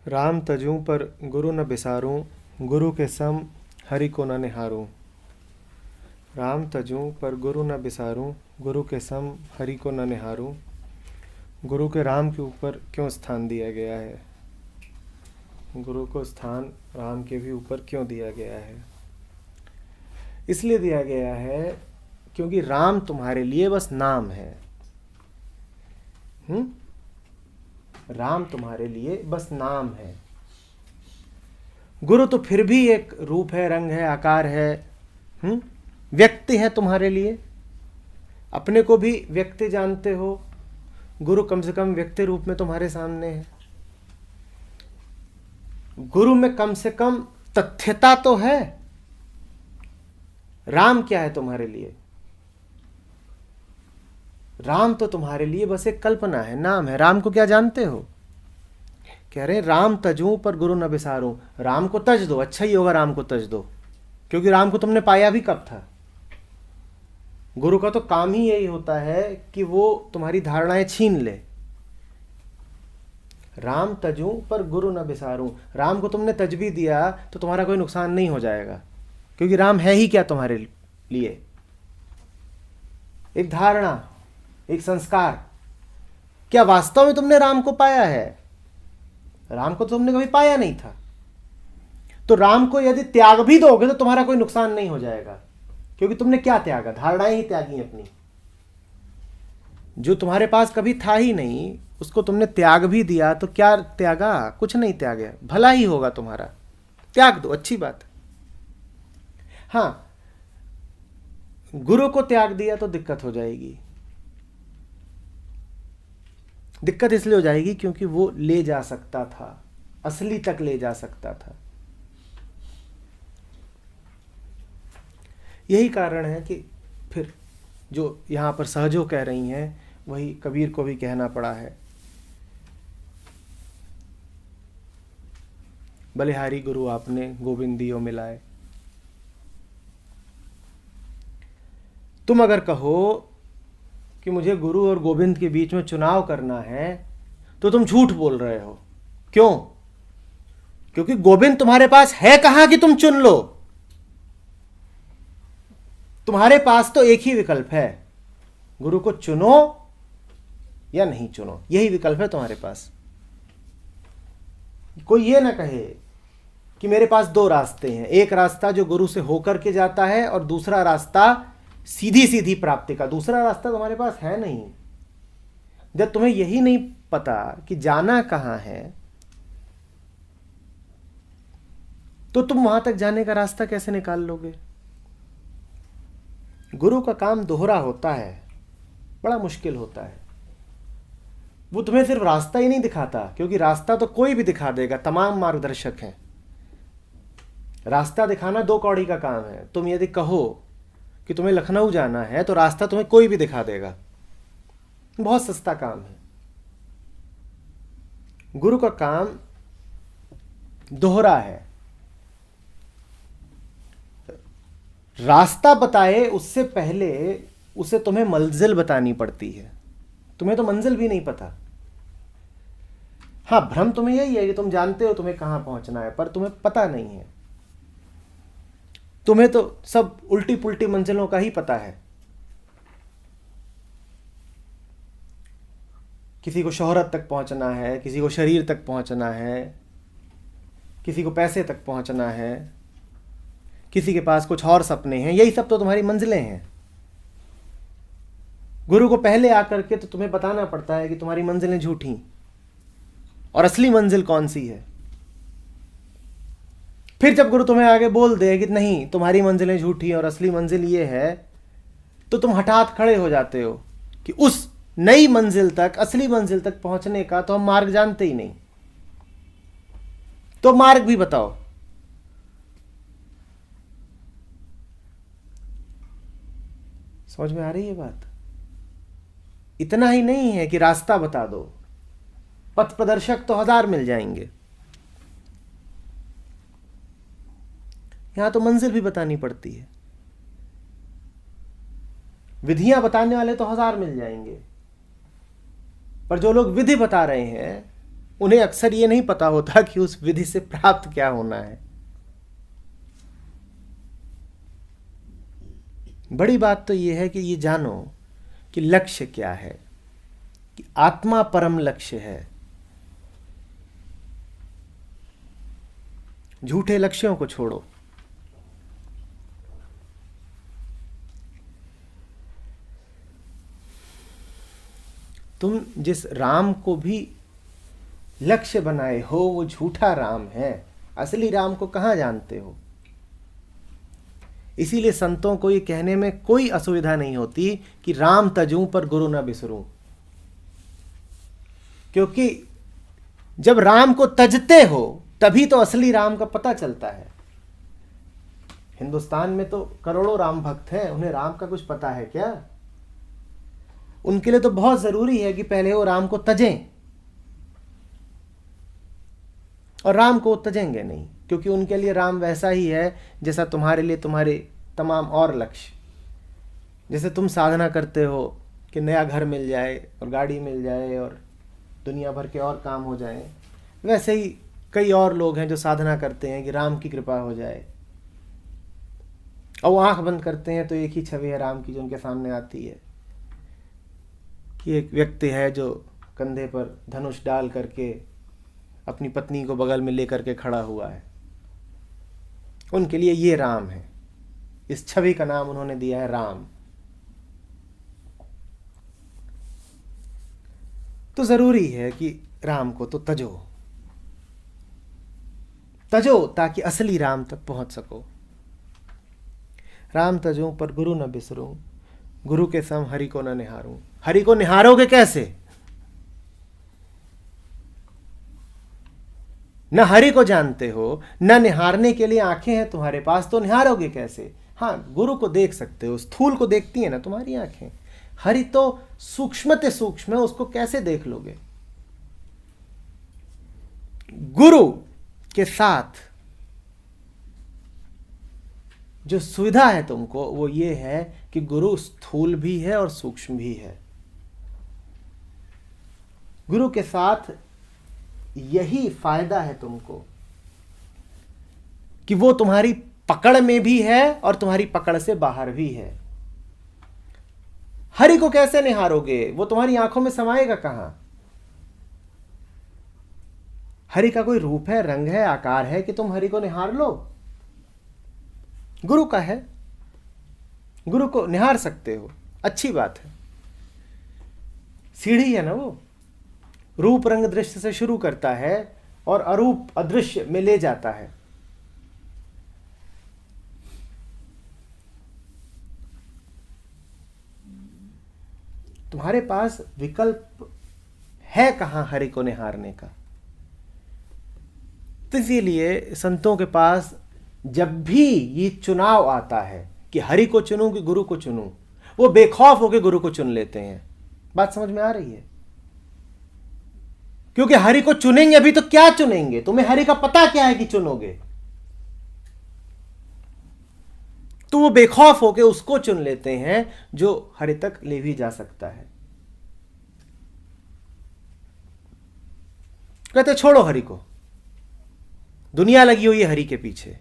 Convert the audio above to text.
राम तजूं पर गुरु न बिसारूं, गुरु के सम हरि को न निहारूं। राम तजूं पर गुरु न बिसारूं, गुरु के सम हरि को न निहारूं। गुरु के राम के ऊपर क्यों स्थान दिया गया है? गुरु को स्थान राम के भी ऊपर क्यों दिया गया है? इसलिए दिया गया है क्योंकि राम तुम्हारे लिए बस नाम है। राम तुम्हारे लिए बस नाम है। गुरु तो फिर भी एक रूप है, रंग है, आकार है, व्यक्ति है तुम्हारे लिए। अपने को भी व्यक्ति जानते हो, गुरु कम से कम व्यक्ति रूप में तुम्हारे सामने है। गुरु में कम से कम तथ्यता तो है। राम क्या है तुम्हारे लिए? राम तो तुम्हारे लिए बस एक कल्पना है, नाम है। राम को क्या जानते हो? कह रहे राम तजूं पर गुरु न बिसारूं। राम को तज दो, अच्छा ही होगा राम को तज दो, क्योंकि राम को तुमने पाया भी कब था? गुरु का तो काम ही यही होता है कि वो तुम्हारी धारणाएं छीन ले। राम तजूं पर गुरु न बिसारूं। राम को तुमने तज भी दिया तो तुम्हारा कोई नुकसान नहीं हो जाएगा, क्योंकि राम है ही क्या तुम्हारे लिए? एक धारणा, एक संस्कार। क्या वास्तव में तुमने राम को पाया है? राम को तुमने कभी पाया नहीं था। तो राम को यदि त्याग भी दोगे तो तुम्हारा कोई नुकसान नहीं हो जाएगा, क्योंकि तुमने क्या त्यागा? धारणाएं ही त्यागी अपनी। जो तुम्हारे पास कभी था ही नहीं, उसको तुमने त्याग भी दिया तो क्या त्यागा? कुछ नहीं त्यागा, भला ही होगा तुम्हारा। त्याग दो, अच्छी बात है। हां, गुरु को त्याग दिया तो दिक्कत हो जाएगी। दिक्कत इसलिए हो जाएगी क्योंकि वो ले जा सकता था, असली तक ले जा सकता था। यही कारण है कि फिर जो यहां पर सहजो कह रही हैं वही कबीर को भी कहना पड़ा है। बलिहारी गुरु आपने गोविंद दियो मिलाए। तुम अगर कहो कि मुझे गुरु और गोविंद के बीच में चुनाव करना है तो तुम झूठ बोल रहे हो। क्यों? क्योंकि गोविंद तुम्हारे पास है कहां कि तुम चुन लो। तुम्हारे पास तो एक ही विकल्प है, गुरु को चुनो या नहीं चुनो। यही विकल्प है तुम्हारे पास। कोई ये ना कहे कि मेरे पास दो रास्ते हैं, एक रास्ता जो गुरु से होकर के जाता है और दूसरा रास्ता सीधी सीधी प्राप्ति का। दूसरा रास्ता तुम्हारे पास है नहीं। जब तुम्हें यही नहीं पता कि जाना कहां है, तो तुम वहां तक जाने का रास्ता कैसे निकाल लोगे? गुरु का काम दोहरा होता है, बड़ा मुश्किल होता है। वो तुम्हें सिर्फ रास्ता ही नहीं दिखाता, क्योंकि रास्ता तो कोई भी दिखा देगा, तमाम मार्गदर्शक हैं। रास्ता दिखाना दो कौड़ी का काम है। तुम यदि कहो कि तुम्हें लखनऊ जाना है तो रास्ता तुम्हें कोई भी दिखा देगा, बहुत सस्ता काम है। गुरु का काम दोहरा है। रास्ता बताए उससे पहले उसे तुम्हें मंजिल बतानी पड़ती है। तुम्हें तो मंजिल भी नहीं पता। हां, भ्रम तुम्हें यही है कि तुम जानते हो तुम्हें कहां पहुंचना है, पर तुम्हें पता नहीं है। तुम्हें तो सब उल्टी पुल्टी मंजिलों का ही पता है। किसी को शोहरत तक पहुंचना है, किसी को शरीर तक पहुंचना है, किसी को पैसे तक पहुंचना है, किसी के पास कुछ और सपने हैं। यही सब तो तुम्हारी मंजिलें हैं। गुरु को पहले आकर के तो तुम्हें बताना पड़ता है कि तुम्हारी मंजिलें झूठी और असली मंजिल कौन सी है। फिर जब गुरु तुम्हें आगे बोल दे कि नहीं, तुम्हारी मंजिलें झूठी और असली मंजिल ये है, तो तुम हठात खड़े हो जाते हो कि उस नई मंजिल तक, असली मंजिल तक पहुंचने का तो हम मार्ग जानते ही नहीं। तो मार्ग भी बताओ। समझ में आ रही है बात? इतना ही नहीं है कि रास्ता बता दो, पथ प्रदर्शक तो 1000 मिल जाएंगे। यहां तो मंजिल भी बतानी पड़ती है। विधियां बताने वाले तो 1000 मिल जाएंगे, पर जो लोग विधि बता रहे हैं उन्हें अक्सर ये नहीं पता होता कि उस विधि से प्राप्त क्या होना है। बड़ी बात तो ये है कि ये जानो कि लक्ष्य क्या है, कि आत्मा परम लक्ष्य है। झूठे लक्ष्यों को छोड़ो। तुम जिस राम को भी लक्ष्य बनाए हो वो झूठा राम है, असली राम को कहां जानते हो। इसीलिए संतों को ये कहने में कोई असुविधा नहीं होती कि राम तजूं पर गुरु न बिसरूं, क्योंकि जब राम को तजते हो तभी तो असली राम का पता चलता है। हिंदुस्तान में तो करोड़ों राम भक्त हैं, उन्हें राम का कुछ पता है क्या? उनके लिए तो बहुत जरूरी है कि पहले वो राम को तजें, और राम को तजेंगे नहीं, क्योंकि उनके लिए राम वैसा ही है जैसा तुम्हारे लिए तुम्हारे तमाम और लक्ष्य। जैसे तुम साधना करते हो कि नया घर मिल जाए और गाड़ी मिल जाए और दुनिया भर के और काम हो जाए, वैसे ही कई और लोग हैं जो साधना करते हैं कि राम की कृपा हो जाए, और वो आंख बंद करते हैं तो एक ही छवि है राम की जो उनके सामने आती है कि एक व्यक्ति है जो कंधे पर धनुष डाल करके अपनी पत्नी को बगल में लेकर के खड़ा हुआ है। उनके लिए ये राम है, इस छवि का नाम उन्होंने दिया है राम। तो जरूरी है कि राम को तो तजो ताकि असली राम तक पहुंच सको। राम तजूं पर गुरु न बिसरूं, गुरु के सम हरि को न निहारूं। हरि को निहारोगे कैसे? न हरि को जानते हो, न निहारने के लिए आंखें हैं तुम्हारे पास, तो निहारोगे कैसे? हाँ, गुरु को देख सकते हो, स्थूल को देखती है ना तुम्हारी आंखें। हरि तो सूक्ष्मते सूक्ष्म है, उसको कैसे देख लोगे? गुरु के साथ जो सुविधा है तुमको वो ये है कि गुरु स्थूल भी है और सूक्ष्म भी है। गुरु के साथ यही फायदा है तुमको कि वो तुम्हारी पकड़ में भी है और तुम्हारी पकड़ से बाहर भी है। हरि को कैसे निहारोगे? वो तुम्हारी आंखों में समाएगा कहां? हरि का कोई रूप है, रंग है, आकार है कि तुम हरि को निहार लो? गुरु का है, गुरु को निहार सकते हो, अच्छी बात है। सीढ़ी है ना वो, रूप रंग दृश्य से शुरू करता है और अरूप अदृश्य में ले जाता है। तुम्हारे पास विकल्प है कहां हरि को निहारने का? तो इसीलिए संतों के पास जब भी ये चुनाव आता है कि हरि को चुनूं कि गुरु को चुनूं, वो बेखौफ होकर गुरु को चुन लेते हैं। बात समझ में आ रही है? क्योंकि हरि को चुनेंगे अभी तो क्या चुनेंगे? तुम्हें हरि का पता क्या है कि चुनोगे? तो वो बेखौफ होकर उसको चुन लेते हैं जो हरि तक ले भी जा सकता है। कहते छोड़ो हरि को, दुनिया लगी हुई है हरि के पीछे।